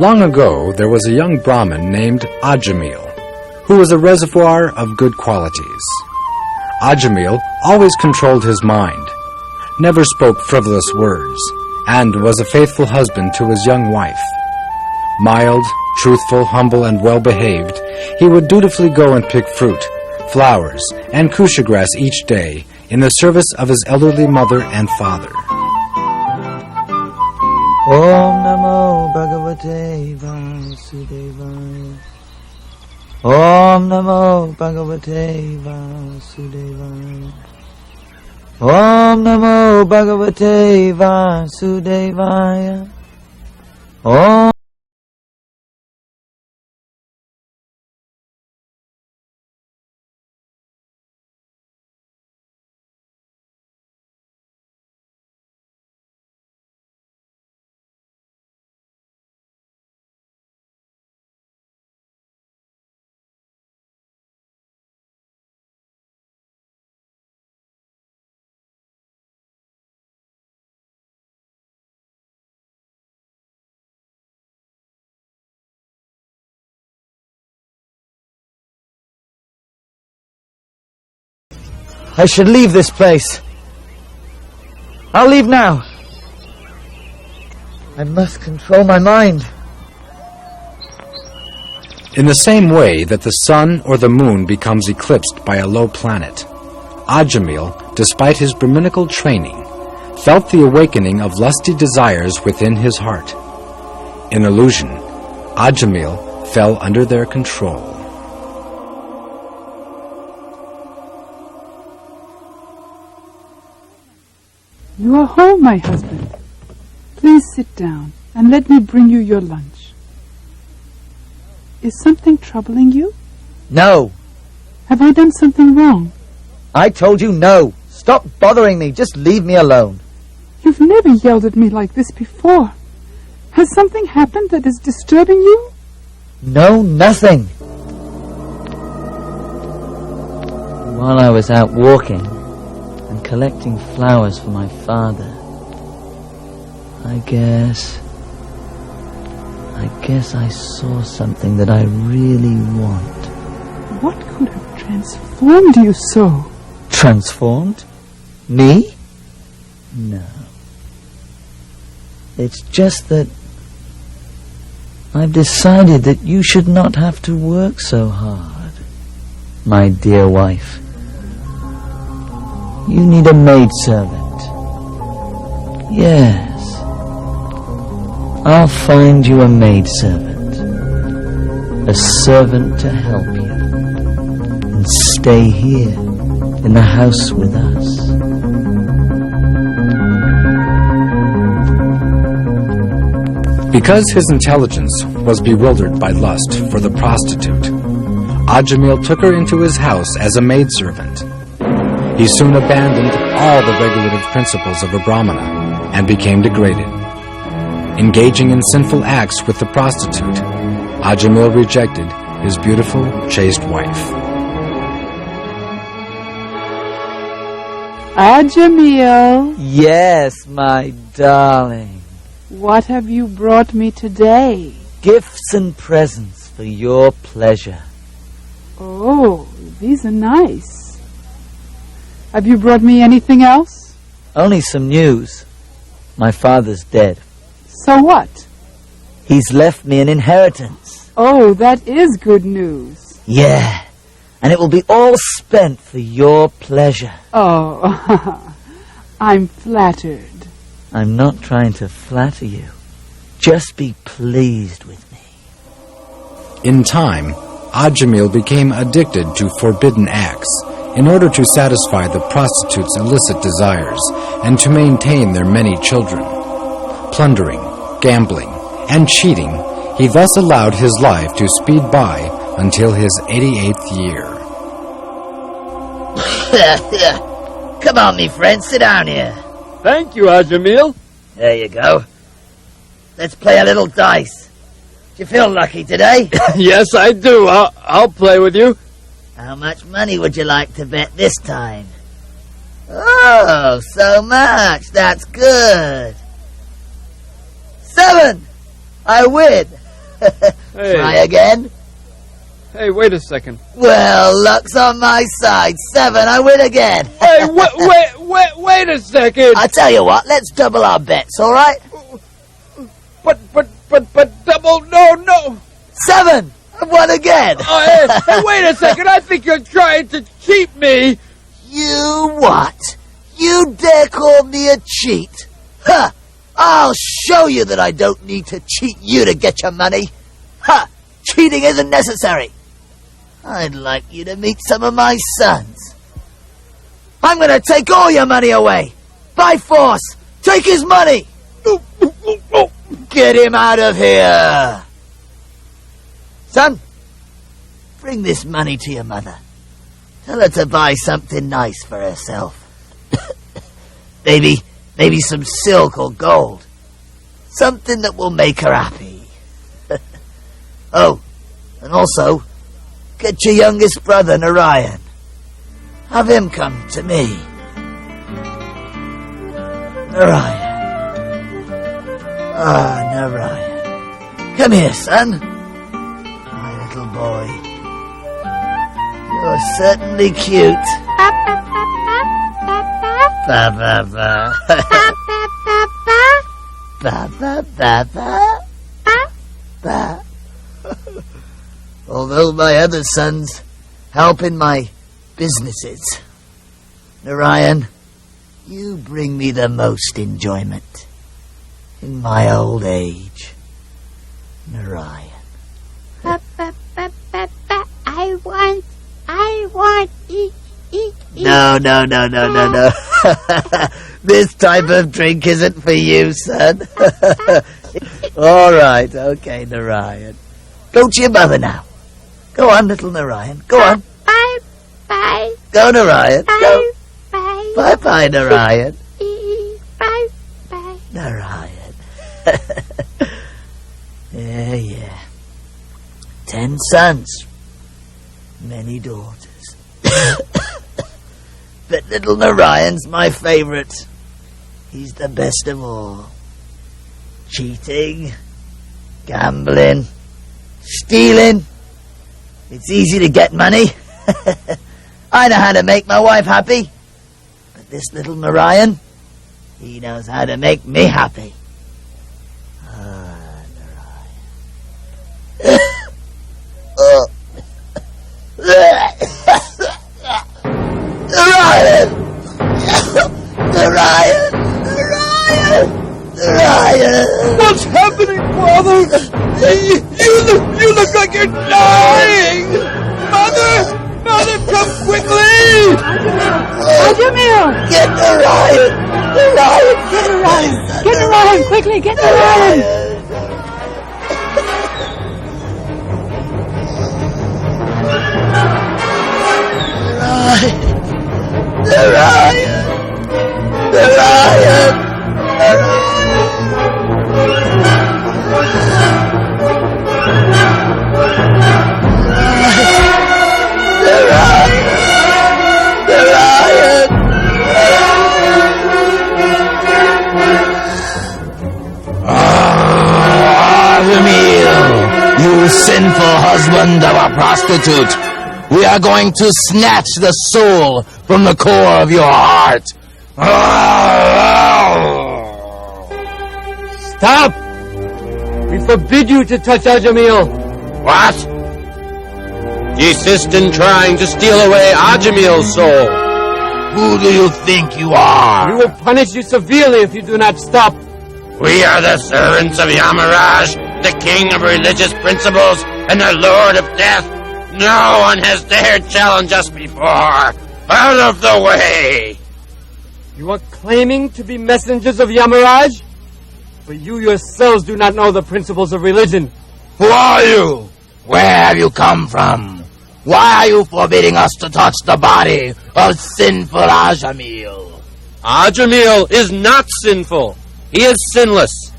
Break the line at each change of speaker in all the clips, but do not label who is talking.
Long ago, there was a young Brahmin named Ajamile, who was a reservoir of good qualities. Ajamile always controlled his mind, never spoke frivolous words, and was a faithful husband to his young wife. Mild, truthful, humble, and well-behaved, he would dutifully go and pick fruit, flowers, and kusha grass each day in the service of his elderly mother and father.
Om Namo Bhagavate Vasudevaya. Om Namo Bhagavate Vasudevaya. Om Namo Bhagavate Vasudevaya. Om I should leave this place. I'll leave now. I must control my mind.
In the same way that the sun or the moon becomes eclipsed by a low planet, Ajamile, despite his Brahminical training, felt the awakening of lusty desires within his heart. In illusion, Ajamile fell under their control.
You are home, my husband. Please sit down and let me bring you your lunch. Is something troubling you?
No.
Have I done something wrong?
I told you no. Stop bothering me. Just leave me alone.
You've never yelled at me like this before. Has something happened that is disturbing you?
No, nothing. While I was out walking and collecting flowers for my father, I guess I saw something that I really want.
What could have transformed you so?
Transformed? Me? No. It's just that I've decided that you should not have to work so hard, my dear wife. You need a maidservant. Yes. I'll find you a maidservant. A servant to help you. And stay here in the house with us.
Because his intelligence was bewildered by lust for the prostitute, Ajamile took her into his house as a maidservant. He soon abandoned all the regulative principles of a Brahmana and became degraded. Engaging in sinful acts with the prostitute, Ajamile rejected his beautiful, chaste wife.
Ajamile,
Yes, my darling.
what have you brought me today?
Gifts and presents for your pleasure.
Oh, these are nice. Have you brought me anything else?
Only some news. My father's dead.
So what?
He's left me an inheritance.
Oh, that is good news.
Yeah, and it will be all spent for your pleasure.
Oh, I'm flattered.
I'm not trying to flatter you. Just be pleased with me.
In time, Ajamile became addicted to forbidden acts in order to satisfy the prostitute's illicit desires and to maintain their many children. Plundering, gambling, and cheating, he thus allowed his life to speed by until his 88th year.
Come on, me friend, sit down here.
Thank you, Ajamile.
There you go. Let's play a little dice. Do you feel lucky today?
Yes, I do. I'll play with you.
How much money would you like to bet this time? Oh, so much. That's good. 7. I win.
Hey.
Try again.
Hey, wait a second.
Well, luck's on my side. 7, I win again.
Hey, wait a second.
I tell you what, let's double our bets, all right?
But double, no.
7, I won again.
Hey, wait a second. I think you're trying to cheat me.
You what? You dare call me a cheat? Huh! I'll show you that I don't need to cheat you to get your money. Ha! Cheating isn't necessary. I'd like you to meet some of my sons. I'm going to take all your money away. By force. Take his money. Get him out of here. Son, bring this money to your mother. Tell her to buy something nice for herself. Maybe some silk or gold. Something that will make her happy. Oh, and also, get your youngest brother, Narayan. Have him come to me. Narayan. Ah, Narayan. Come here, son. My little boy. You're certainly cute. Ba ba ba. Ba ba ba ba. Ba. Although my other sons help in my businesses, Narayan, you bring me the most enjoyment in my old age. Narayan.
I want eat.
No. This type of drink isn't for you, son. All right, okay, Narayan. Go to your mother now. Go on, little Narayan. Go on.
Bye.
Go, Narayan. Go.
Bye.
Bye-bye, Narayan.
Bye.
Narayan. Yeah. 10 sons. Many daughters. But little Narayan's my favorite. He's the best of all. Cheating, gambling, stealing. It's easy to get money. I know how to make my wife happy. But this little Narayan, he knows how to make me happy. Ah, Narayan. Narayan!
What's happening, Father? You look like you're dying! Mother, come quickly!
Ajamila!
Get Narayan!
Get Narayan! Quickly, get Narayan!
You sinful husband of a prostitute! We are going to snatch the soul from the core of your heart!
Stop! We forbid you to touch Ajamile!
What? Desist in trying to steal away Ajamile's soul! Who do you think you are?
We will punish you severely if you do not stop!
We are the servants of Yamaraj, the king of religious principles and the lord of death. No one has dared challenge us before. Out of the way!
You are claiming to be messengers of Yamaraj? But you yourselves do not know the principles of religion.
Who are you? Where have you come from? Why are you forbidding us to touch the body of sinful Ajamile?
Ajamile is not sinful. He is sinless.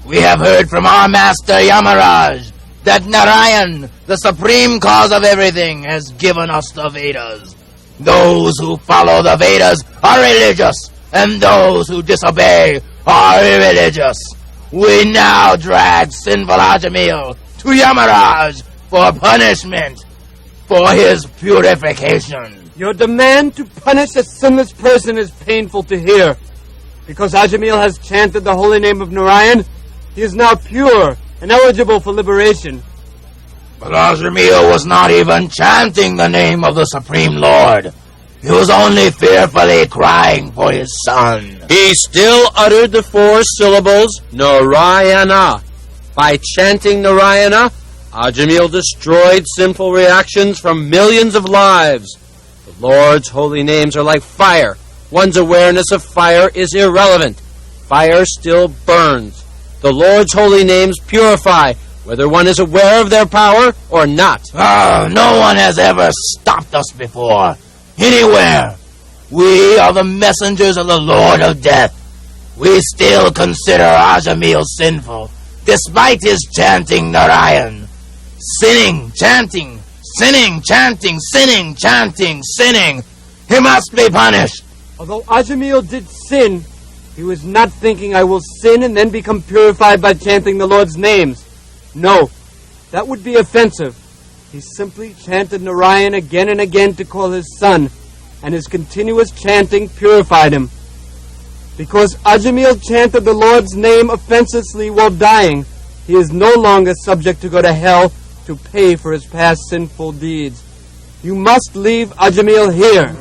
We have heard from our master Yamaraj that Narayan, the supreme cause of everything, has given us the Vedas. Those who follow the Vedas are religious, and those who disobey are irreligious.
We now drag sinful Ajamile to Yamaraj for punishment, for his purification.
Your demand to punish a sinless person is painful to hear. Because Ajamile has chanted the holy name of Narayan, he is now pure and eligible for liberation.
But Ajamile was not even chanting the name of the Supreme Lord. He was only fearfully crying for his son.
He still uttered the 4 syllables Narayana. By chanting Narayana, Ajamile destroyed sinful reactions from millions of lives. The Lord's holy names are like fire. One's awareness of fire is irrelevant. Fire still burns. The Lord's holy names purify, whether one is aware of their power or not.
No one has ever stopped us before. Anywhere. We are the messengers of the Lord of Death. We still consider Ajamile sinful, despite his chanting Narayan. Sinning, chanting, sinning, chanting, sinning, chanting, sinning. He must be punished.
Although Ajamile did sin, he was not thinking, I will sin and then become purified by chanting the Lord's names. No, that would be offensive. He simply chanted Narayan again and again to call his son, and his continuous chanting purified him. Because Ajamile chanted the Lord's name offensively while dying, he is no longer subject to go to hell to pay for his past sinful deeds. You must leave Ajamile here.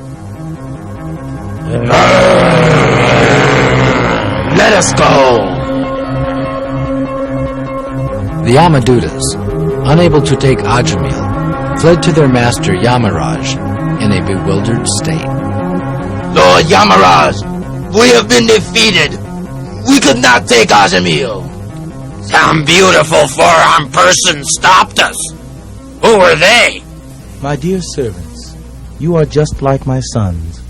Let us go.
The Yamadutas, unable to take Ajamile, fled to their master Yamaraj in a bewildered state.
Lord Yamaraj, we have been defeated. We could not take Ajamile.
Some beautiful 4-armed person stopped us. Who were they?
My dear servants, you are just like my sons.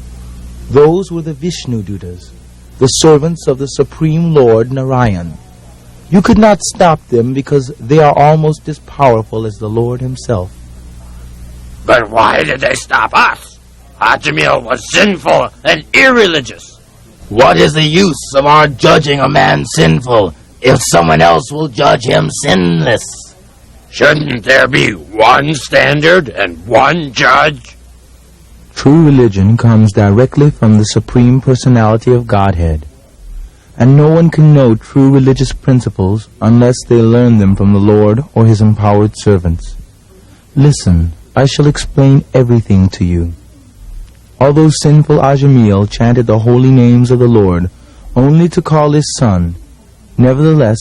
Those were the Vishnudutas, the servants of the Supreme Lord Narayan. You could not stop them because they are almost as powerful as the Lord himself.
But why did they stop us? Ajamile was sinful and irreligious.
What is the use of our judging a man sinful if someone else will judge him sinless?
Shouldn't there be one standard and one judge?
True religion comes directly from the Supreme Personality of Godhead, and no one can know true religious principles unless they learn them from the Lord or his empowered servants. Listen, I shall explain everything to you. Although sinful Ajamile chanted the holy names of the Lord only to call his son, nevertheless,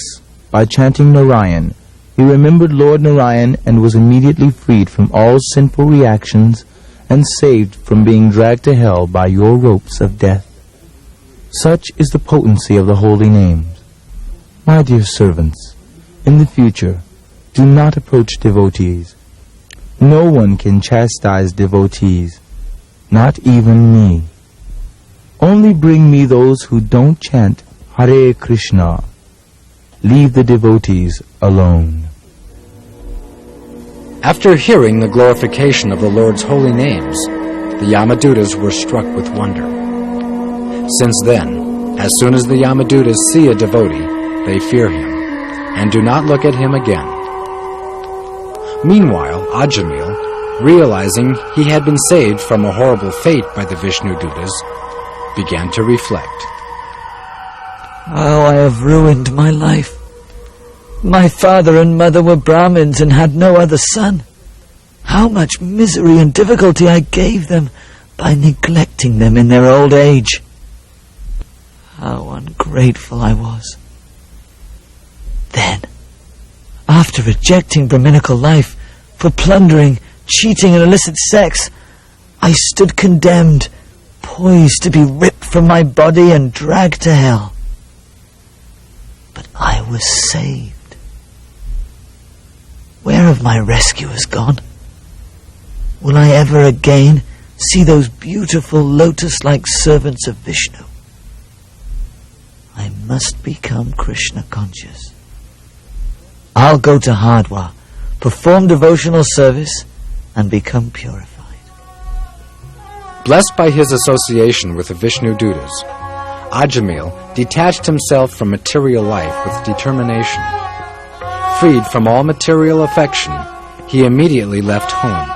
by chanting Narayan, he remembered Lord Narayan and was immediately freed from all sinful reactions and saved from being dragged to hell by your ropes of death. Such is the potency of the holy names. My dear servants, in the future, do not approach devotees. No one can chastise devotees, not even me. Only bring me those who don't chant Hare Krishna. Leave the devotees alone.
After hearing the glorification of the Lord's holy names, the Yamadutas were struck with wonder. Since then, as soon as the Yamadutas see a devotee, they fear him, and do not look at him again. Meanwhile, Ajamile, realizing he had been saved from a horrible fate by the Vishnudutas, began to reflect.
How I have ruined my life. My father and mother were Brahmins and had no other son. How much misery and difficulty I gave them by neglecting them in their old age. How ungrateful I was. Then, after rejecting Brahminical life for plundering, cheating and illicit sex, I stood condemned, poised to be ripped from my body and dragged to hell. But I was saved. Where have my rescuers gone? Will I ever again see those beautiful lotus-like servants of Vishnu? I must become Krishna conscious. I'll go to Hardwar, perform devotional service, and become purified.
Blessed by his association with the Vishnudutas, Ajamile detached himself from material life with determination. Freed from all material affection, he immediately left home.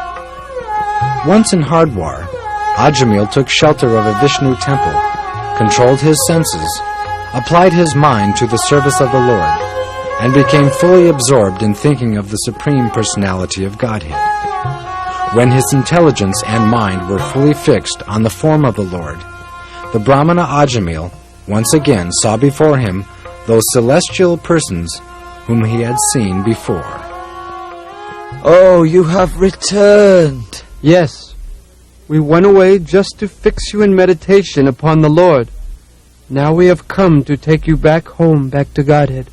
Once in Hardwar, Ajamile took shelter of a Vishnu temple, controlled his senses, applied his mind to the service of the Lord, and became fully absorbed in thinking of the Supreme Personality of Godhead. When his intelligence and mind were fully fixed on the form of the Lord, the Brahmana Ajamile once again saw before him those celestial persons whom he had seen before.
Oh, you have returned.
Yes, we went away just to fix you in meditation upon the Lord. Now we have come to take you back home, back to Godhead.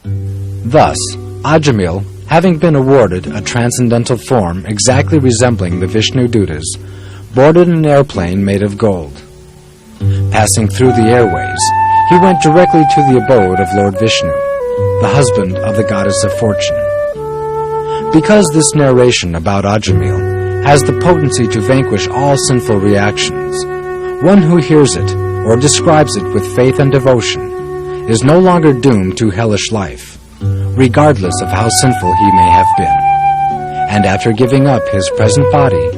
Thus, Ajamile, having been awarded a transcendental form exactly resembling the Vishnudutas, boarded an airplane made of gold. Passing through the airways, he went directly to the abode of Lord Vishnu, the husband of the goddess of fortune. Because this narration about Ajamile has the potency to vanquish all sinful reactions, one who hears it or describes it with faith and devotion is no longer doomed to hellish life, regardless of how sinful he may have been. And after giving up his present body,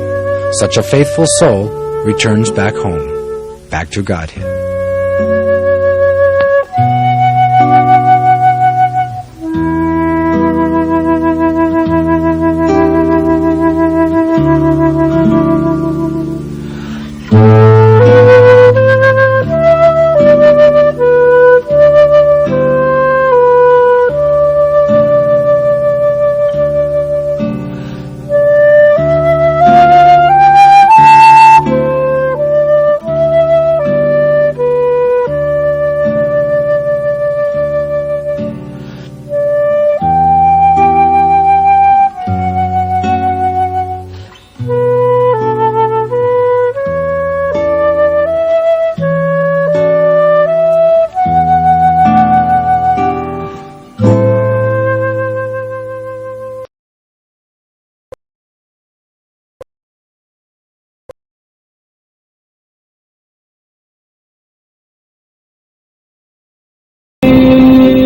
such a faithful soul returns back home, back to Godhead.